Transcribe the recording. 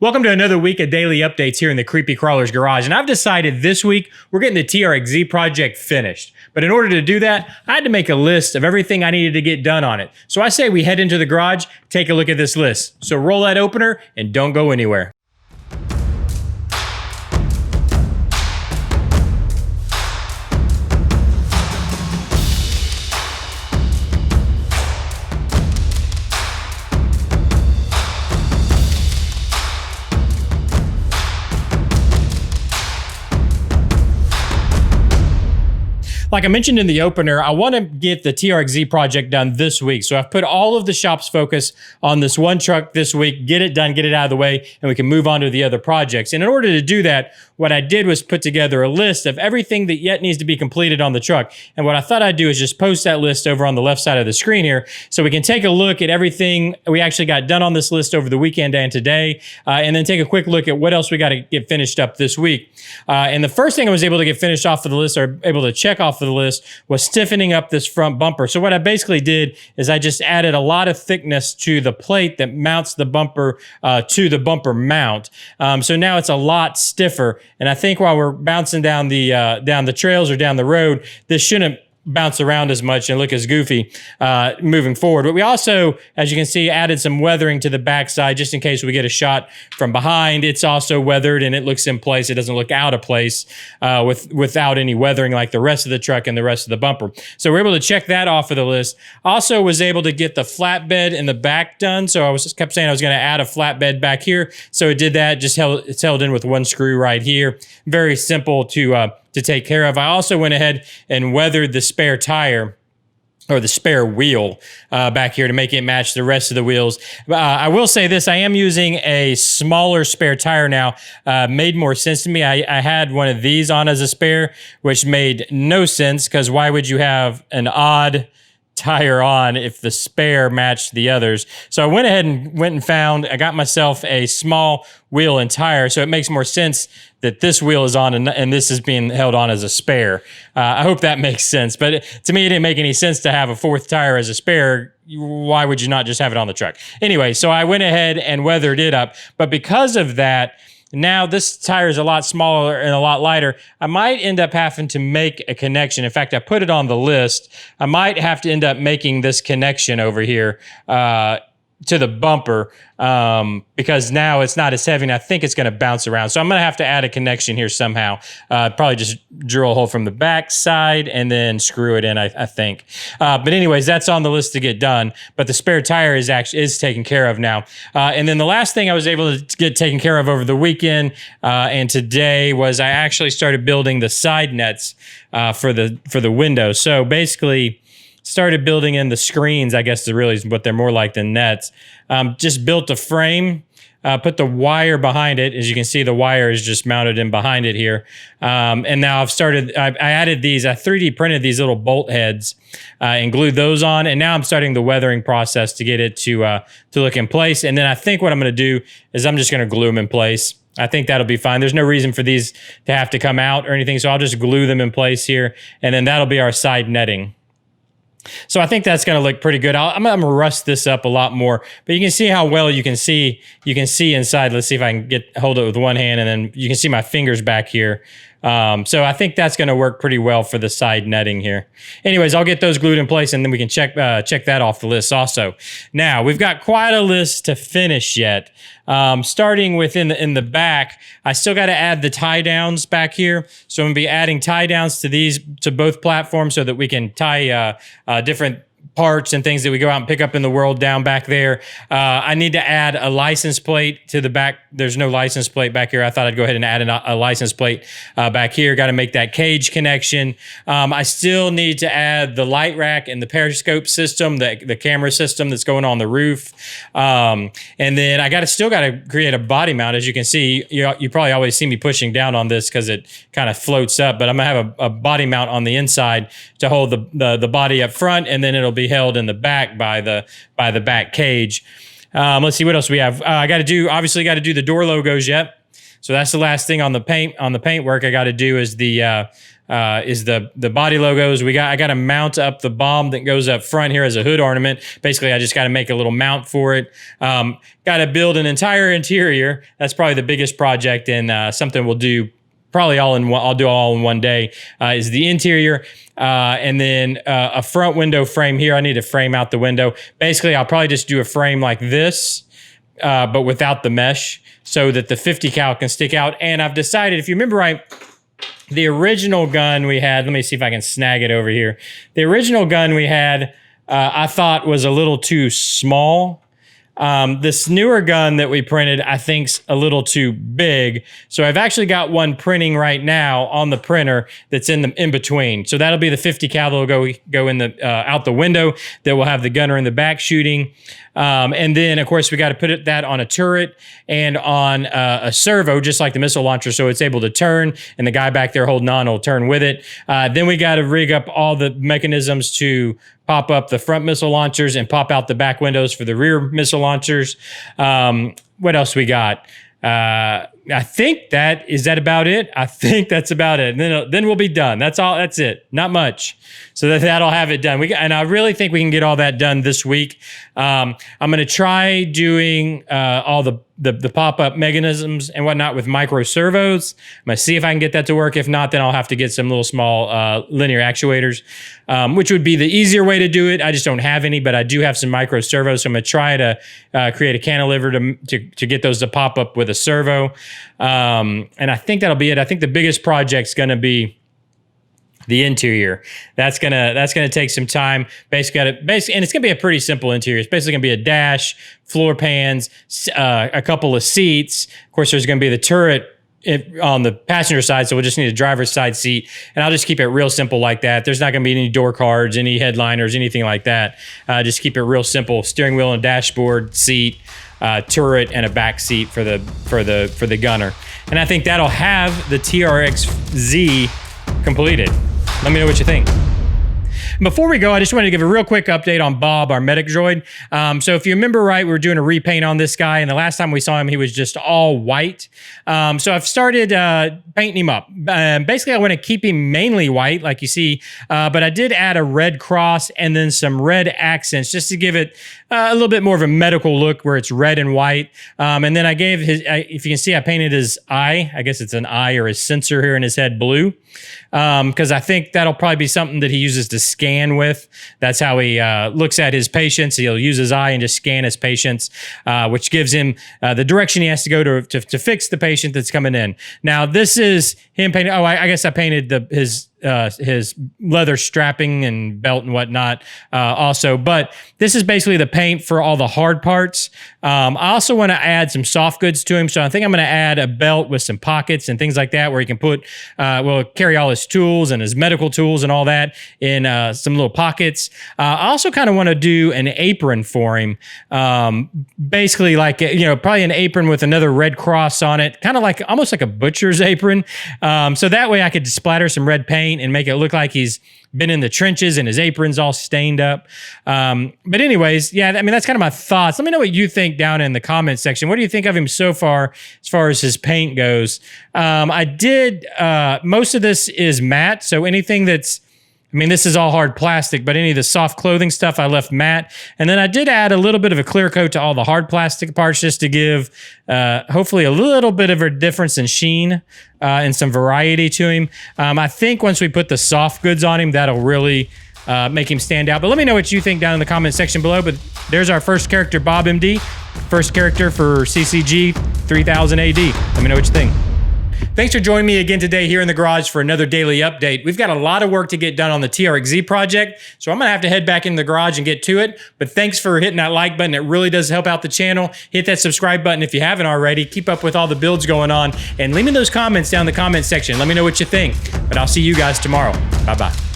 Welcome to another week of daily updates here in the Creepy Crawler's Garage. And I've decided this week we're getting the TRX project finished. But in order to do that, I had to make a list of everything I needed to get done on it. So I say we head into the garage, take a look at this list. So roll that opener and don't go anywhere. Like I mentioned in the opener, I want to get the TRX project done this week. So I've put all of the shop's focus on this one truck this week, get it done, get it out of the way, and we can move on to the other projects. And in order to do that, what I did was put together a list of everything that yet needs to be completed on the truck. And what I thought I'd do is just post that list over on the left side of the screen here so we can take a look at everything we actually got done on this list over the weekend and today, and then take a quick look at what else we got to get finished up this week. And the first thing I was able to get finished off of the list, or able to check off of the list, was stiffening up this front bumper. So what I basically did is I just added a lot of thickness to the plate that mounts the bumper to the bumper mount. So now it's a lot stiffer. And I think while we're bouncing down the trails or down the road, this shouldn't bounce around as much and look as goofy moving forward. But we also, as you can see, added some weathering to the backside just in case we get a shot from behind. It's also weathered and it looks in place. It doesn't look out of place without any weathering like the rest of the truck and the rest of the bumper. So we're able to check that off of the list. Also was able to get the flatbed in the back done. So I kept saying I was going to add a flatbed back here. So it did that. It's held in with one screw right here. Very simple to take care of. I also went ahead and weathered the spare tire or the spare wheel back here to make it match the rest of the wheels. I will say this, I am using a smaller spare tire now. Made more sense to me. I had one of these on as a spare, which made no sense because why would you have an odd tire on if the spare matched the others? So I went ahead and I got myself a small wheel and tire, so it makes more sense that this wheel is on and this is being held on as a spare. I hope that makes sense, but to me it didn't make any sense to have a fourth tire as a spare. Why would you not just have it on the truck? Anyway, so I went ahead and weathered it up, but because of that, now this tire is a lot smaller and a lot lighter. I might end up having to make a connection. In fact, I put it on the list. I might have to end up making this connection over here to the bumper because now it's not as heavy and I think it's going to bounce around. So I'm going to have to add a connection here somehow. Probably just drill a hole from the back side and then screw it in, I think. But anyways, that's on the list to get done. But the spare tire is taken care of now. And then the last thing I was able to get taken care of over the weekend and today was I actually started building the side nets for the window. So basically, started building in the screens, I guess is really what they're more like than nets. Just built a frame, put the wire behind it. As you can see, the wire is just mounted in behind it here. And now I added these, I 3D printed these little bolt heads and glued those on. And now I'm starting the weathering process to get it to look in place. And then I think what I'm going to do is I'm just going to glue them in place. I think that'll be fine. There's no reason for these to have to come out or anything. So I'll just glue them in place here. And then that'll be our side netting. So I think that's going to look pretty good. I'm going to rust this up a lot more, but you can see how well you can see inside. Let's see if I can hold it with one hand, and then you can see my fingers back here. So I think that's going to work pretty well for the side netting here. Anyways, I'll get those glued in place, and then we can check that off the list also. Now, we've got quite a list to finish yet. Starting with in the back, I still got to add the tie downs back here. So I'm going to be adding tie downs to both platforms so that we can tie different parts and things that we go out and pick up in the world down back there. I need to add a license plate to the back. There's no license plate back here. I thought I'd go ahead and add a license plate back here. Got to make that cage connection. I still need to add the light rack and the periscope system, the camera system that's going on the roof. And then I still got to create a body mount. As you can see, you probably always see me pushing down on this because it kind of floats up, but I'm gonna have a body mount on the inside to hold the body up front, and then it'll be held in the back by the back cage. Let's see what else we have. Obviously got to do the door logos yet. So that's the last thing on the paint work I got to do is the body logos. I got to mount up the bomb that goes up front here as a hood ornament. Basically, I just got to make a little mount for it. Got to build an entire interior. That's probably the biggest project, and something we'll do probably all in one. I'll do all in one day. Is the interior, and then a front window frame here. I need to frame out the window. Basically, I'll probably just do a frame like this, but without the mesh, so that the 50 cal can stick out. And I've decided, if you remember right, the original gun we had, let me see if I can snag it over here. The original gun we had, I thought was a little too small. This newer gun that we printed, I think's a little too big. So I've actually got one printing right now on the printer that's in between. So that'll be the 50 cal that'll go in the out the window. That will have the gunner in the back shooting. And then, of course, we got to put that on a turret and on a servo, just like the missile launcher, so it's able to turn, and the guy back there holding on will turn with it. Then we got to rig up all the mechanisms to pop up the front missile launchers and pop out the back windows for the rear missile launchers. What else we got? I think is that about it? I think that's about it. And then we'll be done. That's all. That's it. Not much. So that'll have it done. And I really think we can get all that done this week. I'm going to try doing all the pop-up mechanisms and whatnot with micro servos. I'm going to see if I can get that to work. If not, then I'll have to get some little small linear actuators, which would be the easier way to do it. I just don't have any, but I do have some micro servos. So I'm going to try to create a cantilever to get those to pop up with a servo. And I think that'll be it. I think the biggest project's going to be the interior. That's gonna take some time. Basically, and it's gonna be a pretty simple interior. It's basically gonna be a dash, floor pans, a couple of seats. Of course, there's gonna be the turret on the passenger side, so we'll just need a driver's side seat, and I'll just keep it real simple like that. There's not gonna be any door cards, any headliners, anything like that. Just keep it real simple. Steering wheel and dashboard, seat, turret, and a back seat for the gunner. And I think that'll have the TRX-Z completed. Let me know what you think. Before we go, I just wanted to give a real quick update on Bob, our medic droid. So if you remember right, we were doing a repaint on this guy, and the last time we saw him, he was just all white. So I've started painting him up. Basically, I want to keep him mainly white, like you see, but I did add a red cross and then some red accents just to give it a little bit more of a medical look where it's red and white. And then I gave if you can see, I painted his eye. I guess it's an eye or his sensor here in his head blue. Because I think that'll probably be something that he uses to scan with. That's how he looks at his patients. He'll use his eye and just scan his patients, which gives him the direction he has to go to fix the patient that's coming in. Now, this is him painting. Oh, I guess I painted his leather strapping and belt and whatnot also. But this is basically the paint for all the hard parts. I also want to add some soft goods to him. So I think I'm going to add a belt with some pockets and things like that where he can carry all his tools and his medical tools and all that in some little pockets. I also kind of want to do an apron for him. Basically like, probably an apron with another red cross on it, kind of almost like a butcher's apron. So that way I could splatter some red paint and make it look like he's been in the trenches and his apron's all stained up. But anyways, yeah, I mean, that's kind of my thoughts. Let me know what you think down in the comments section. What do you think of him so far as his paint goes? I did, most of this is matte. So anything this is all hard plastic, but any of the soft clothing stuff I left matte. And then I did add a little bit of a clear coat to all the hard plastic parts just to give hopefully a little bit of a difference in sheen and some variety to him. I think once we put the soft goods on him, that'll really make him stand out. But let me know what you think down in the comment section below. But there's our first character, Bob MD. First character for CCG 3000 AD. Let me know what you think. Thanks for joining me again today here in the garage for another daily update. We've got a lot of work to get done on the TRX project, so I'm going to have to head back in the garage and get to it. But thanks for hitting that like button. It really does help out the channel. Hit that subscribe button if you haven't already. Keep up with all the builds going on. And leave me those comments down in the comment section. Let me know what you think. But I'll see you guys tomorrow. Bye-bye.